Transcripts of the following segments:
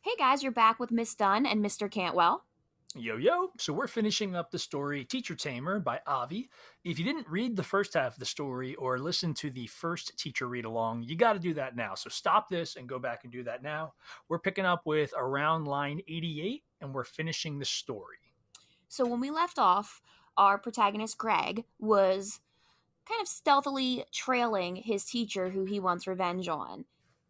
Hey guys, you're back with Miss Dunn and Mr. Cantwell. Yo, yo. So we're finishing up the story Teacher Tamer by Avi. If you didn't read the first half of the story or listen to the first teacher read along, you got to do that now. So stop this and go back and do that now. We're picking up with around line 88 and we're finishing the story. So when we left off, our protagonist Greg was kind of stealthily trailing his teacher who he wants revenge on.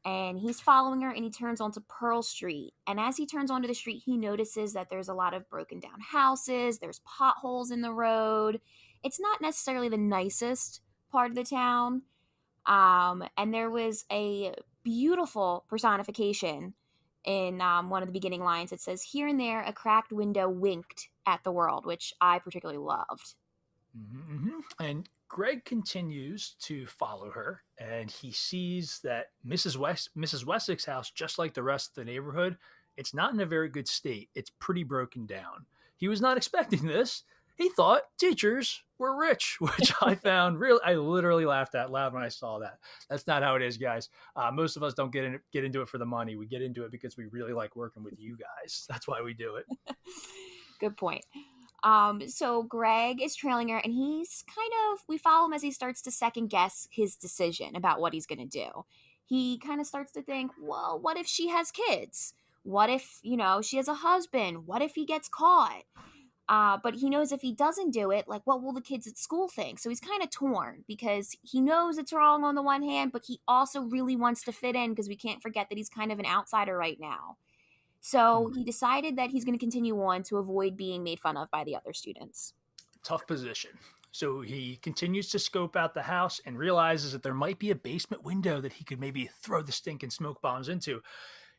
And he's following her and he turns onto Pearl Street. And as he turns onto the street, he notices that there's a lot of broken down houses, there's potholes in the road. It's not necessarily the nicest part of the town. And there was a beautiful personification in one of the beginning lines. It says, "Here and there, a cracked window winked at the world," which I particularly loved. And Greg continues to follow her and he sees that Mrs. Wessex house, just like the rest of the neighborhood, it's not in a very good state. It's pretty broken down. He was not expecting this. He thought teachers were rich, which I found real. I literally laughed out loud when I saw that. That's not how it is, guys. Most of us don't get into it for the money. We get into it because we really like working with you guys. That's why we do it. Good point. So Greg is trailing her, and we follow him as he starts to second guess his decision about what he's going to do. He kind of starts to think, well, what if she has kids? What if, she has a husband? What if he gets caught? But he knows if he doesn't do it, like, what will the kids at school think? So he's kind of torn because he knows it's wrong on the one hand, but he also really wants to fit in because we can't forget that he's kind of an outsider right now. So he decided that he's going to continue on to avoid being made fun of by the other students. Tough position. So he continues to scope out the house and realizes that there might be a basement window that he could maybe throw the stinking smoke bombs into.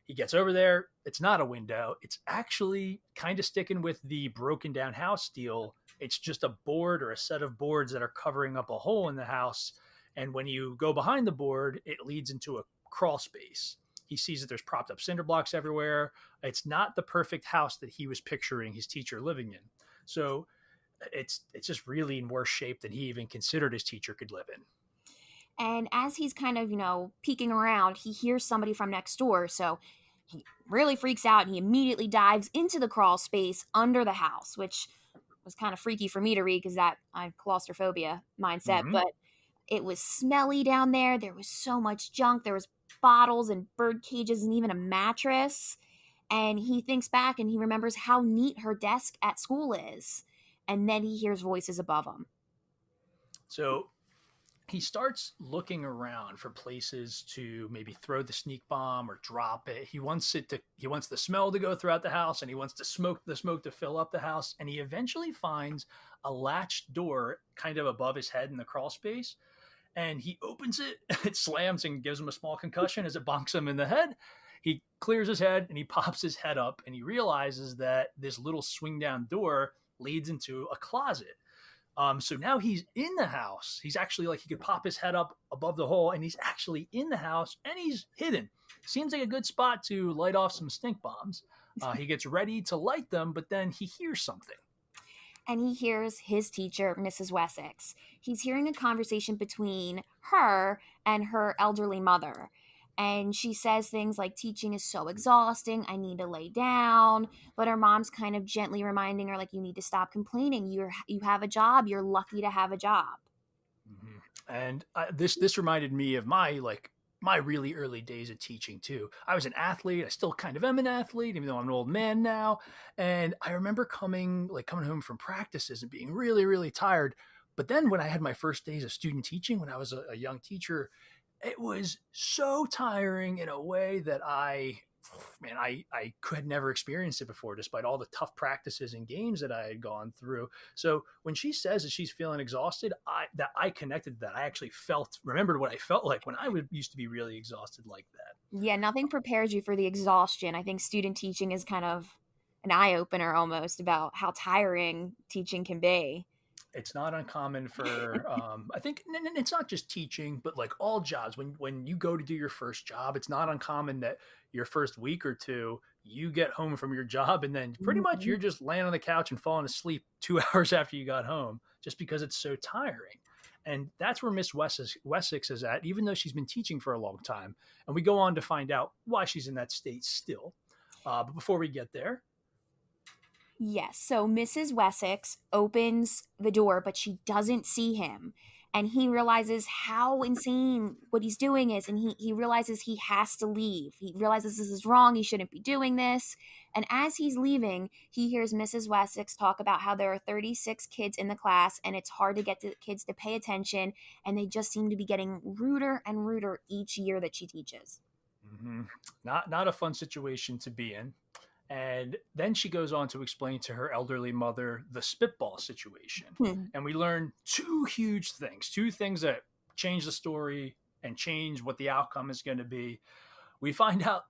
He gets over there. It's not a window. It's actually kind of sticking with the broken down house deal. It's just a board or a set of boards that are covering up a hole in the house. And when you go behind the board, it leads into a crawl space. He sees that there's propped up cinder blocks everywhere. It's not the perfect house that he was picturing his teacher living in. So it's just really in worse shape than he even considered his teacher could live in. And as he's kind of, peeking around, he hears somebody from next door. So he really freaks out and he immediately dives into the crawl space under the house, which was kind of freaky for me to read because that I have claustrophobia mindset. Mm-hmm. But it was smelly down there. There was so much junk. There was bottles and bird cages and even a mattress. And he thinks back and he remembers how neat her desk at school is. And then he hears voices above him. So he starts looking around for places to maybe throw the sneak bomb or drop it. He wants the smell to go throughout the house and he wants the smoke to fill up the house. And he eventually finds a latched door kind of above his head in the crawl space. And he opens it, it slams and gives him a small concussion as it bonks him in the head. He clears his head and he pops his head up and he realizes that this little swing down door leads into a closet. So now he's in the house. He's actually he could pop his head up above the hole and he's actually in the house and he's hidden. Seems like a good spot to light off some stink bombs. He gets ready to light them, but then he hears something. And he hears his teacher, Mrs. Wessex. He's hearing a conversation between her and her elderly mother. And she says things like, teaching is so exhausting, I need to lay down. But her mom's kind of gently reminding her, like, you need to stop complaining. You have a job. You're lucky to have a job. Mm-hmm. And this reminded me of my really early days of teaching too. I was an athlete. I still kind of am an athlete, even though I'm an old man now. And I remember coming home from practices and being really, really tired. But then when I had my first days of student teaching, when I was a young teacher, it was so tiring in a way that I could never experienced it before, despite all the tough practices and games that I had gone through. So when she says that she's feeling exhausted, I connected that. I actually remembered what I felt like when I used to be really exhausted like that. Yeah, nothing prepares you for the exhaustion. I think student teaching is kind of an eye opener almost about how tiring teaching can be. It's not uncommon for I think it's not just teaching, but like all jobs. When you go to do your first job, it's not uncommon that your first week or two you get home from your job and then pretty much you're just laying on the couch and falling asleep 2 hours after you got home just because it's so tiring. And that's where Miss Wessex is at, even though she's been teaching for a long time. And we go on to find out why she's in that state still. But before we get there, Yes. So Mrs. Wessex opens the door, but she doesn't see him. And he realizes how insane what he's doing is. And he realizes he has to leave. He realizes this is wrong. He shouldn't be doing this. And as he's leaving, he hears Mrs. Wessex talk about how there are 36 kids in the class and it's hard to get the kids to pay attention. And they just seem to be getting ruder and ruder each year that she teaches. mm-hmm, not a fun situation to be in. And then she goes on to explain to her elderly mother the spitball situation. Hmm. And we learn two huge things, two things that change the story and change what the outcome is going to be. We find out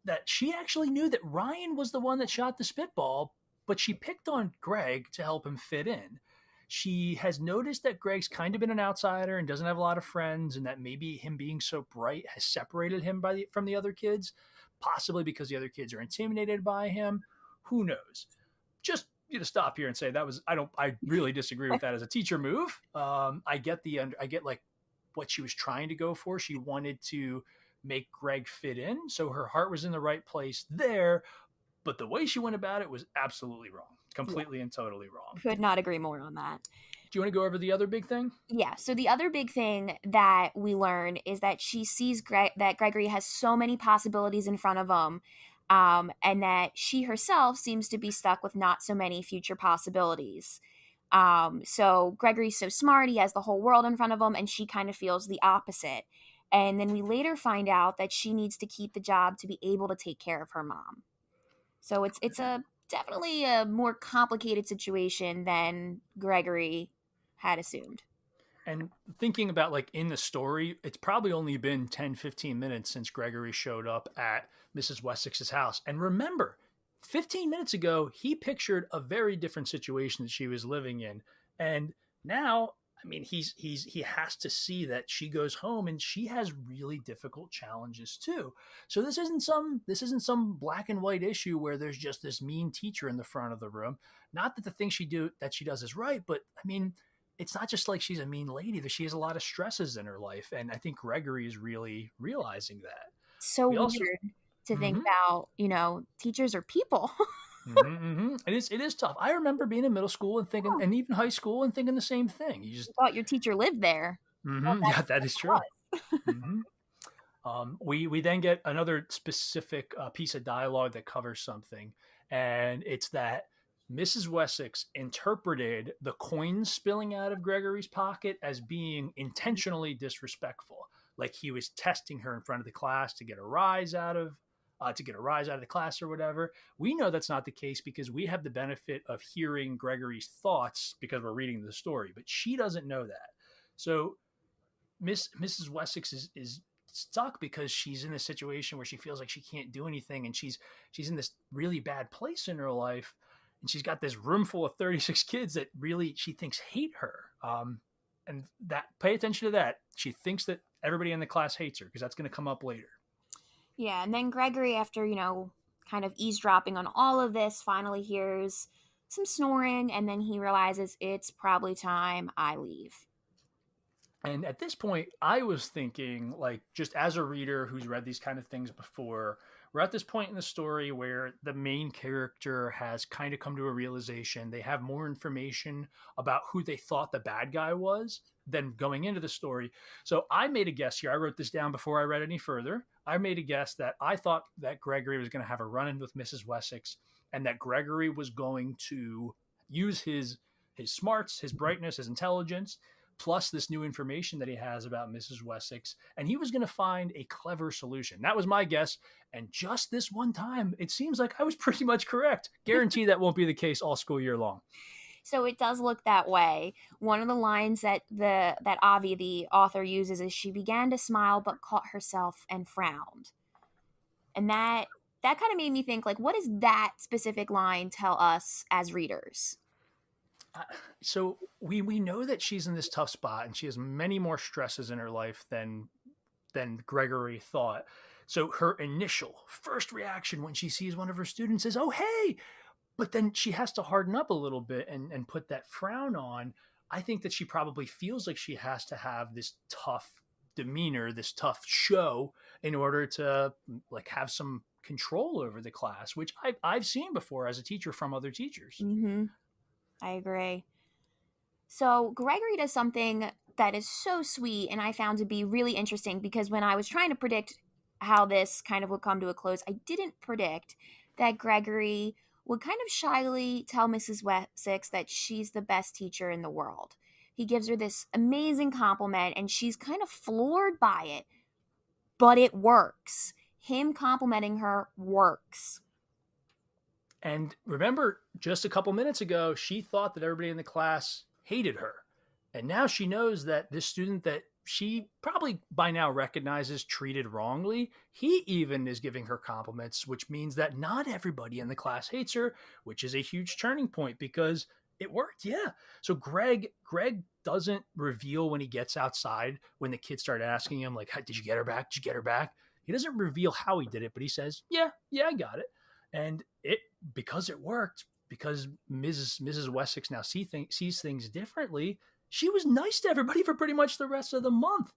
that she actually knew that Ryan was the one that shot the spitball, but she picked on Greg to help him fit in. She has noticed that Greg's kind of been an outsider and doesn't have a lot of friends, and that maybe him being so bright has separated him from the other kids, possibly because the other kids are intimidated by him. Who knows? Just stop here and say I really disagree with that as a teacher move. I get like what she was trying to go for. She wanted to make Greg fit in, so her heart was in the right place there. But the way she went about it was absolutely wrong, Yeah, completely and totally wrong. could not agree more on that. Do you want to go over the other big thing? Yeah. So the other big thing that we learn is that she sees that Gregory has so many possibilities in front of him, and that she herself seems to be stuck with not so many future possibilities. So Gregory's so smart; he has the whole world in front of him, and she kind of feels the opposite. And then we later find out that she needs to keep the job to be able to take care of her mom. So it's a definitely a more complicated situation than Gregory had assumed. And thinking about like in the story, it's probably only been 10, 15 minutes since Gregory showed up at Mrs. Wessex's house. And remember, 15 minutes ago, he pictured a very different situation that she was living in. And now, I mean, he has to see that she goes home and she has really difficult challenges too. So this isn't some black and white issue where there's just this mean teacher in the front of the room. Not that the thing she does is right, but I mean, it's not just like she's a mean lady, that she has a lot of stresses in her life. And I think Gregory is really realizing that. So We also, weird to think mm-hmm, about, teachers are people. mm-hmm, mm-hmm. It is tough. I remember being in middle school and thinking, Oh, and even high school and thinking the same thing. you thought your teacher lived there. Well, Mm-hmm, yeah, that's that what is it true. was. Mm-hmm. We then get another specific piece of dialogue that covers something, and it's that Mrs. Wessex interpreted the coins spilling out of Gregory's pocket as being intentionally disrespectful, like he was testing her in front of the class to get a rise out of. To get a rise out of the class or whatever. We know that's not the case because we have the benefit of hearing Gregory's thoughts because we're reading the story, but she doesn't know that. So Mrs. Wessex is stuck because she's in a situation where she feels like she can't do anything, and she's in this really bad place in her life, and she's got this room full of 36 kids that really she thinks hate her. And that, pay attention to that. She thinks that everybody in the class hates her because that's going to come up later. Yeah, and then Gregory, after, kind of eavesdropping on all of this, finally hears some snoring, and then he realizes it's probably time I leave. And at this point, I was thinking, like, just as a reader who's read these kind of things before, we're at this point in the story where the main character has kind of come to a realization. They have more information about who they thought the bad guy was than going into the story. So I made a guess here. I wrote this down before I read any further. I made a guess that I thought that Gregory was going to have a run in with Mrs. Wessex, and that Gregory was going to use his smarts, his brightness, his intelligence, plus this new information that he has about Mrs. Wessex, and he was going to find a clever solution. That was my guess, and just this one time, it seems like I was pretty much correct. Guarantee that won't be the case all school year long. So it does look that way. One of the lines that Avi, the author, uses is she began to smile but caught herself and frowned. And that kind of made me think, like, what does that specific line tell us as readers? Uh, So we know that she's in this tough spot, and she has many more stresses in her life than Gregory thought. So her initial first reaction when she sees one of her students is, "Oh, hey!" But then she has to harden up a little bit and put that frown on. I think that she probably feels like she has to have this tough demeanor, this tough show in order to like have some control over the class, which I've seen before as a teacher from other teachers. Mm-hmm. I agree. So Gregory does something that is so sweet and I found to be really interesting because when I was trying to predict how this kind of would come to a close, I didn't predict that Gregory would kind of shyly tell Mrs. Wessex that she's the best teacher in the world. He gives her this amazing compliment and she's kind of floored by it, but it works. Him complimenting her works. And remember, just a couple minutes ago, she thought that everybody in the class hated her. And now she knows that this student that she probably by now recognizes treated wrongly, he even is giving her compliments, which means that not everybody in the class hates her, which is a huge turning point because it worked. Yeah. So Greg doesn't reveal when he gets outside, when the kids start asking him, like, did you get her back? Did you get her back? He doesn't reveal how he did it, but he says, yeah, I got it. And because it worked, because Mrs. Wessex now sees things differently, she was nice to everybody for pretty much the rest of the month.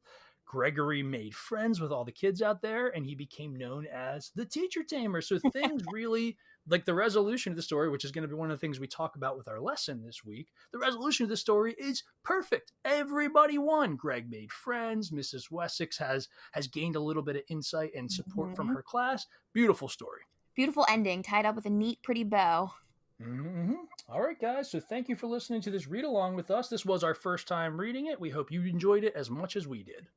Gregory made friends with all the kids out there, and he became known as the teacher tamer. So things really, like the resolution of the story, which is going to be one of the things we talk about with our lesson this week, the resolution of the story is perfect. Everybody won. Greg made friends. Mrs. Wessex has gained a little bit of insight and support from Mm-hmm. her class. Beautiful story. Beautiful ending, tied up with a neat, pretty bow. Mm-hmm. All right, guys. So thank you for listening to this read along with us. This was our first time reading it. We hope you enjoyed it as much as we did.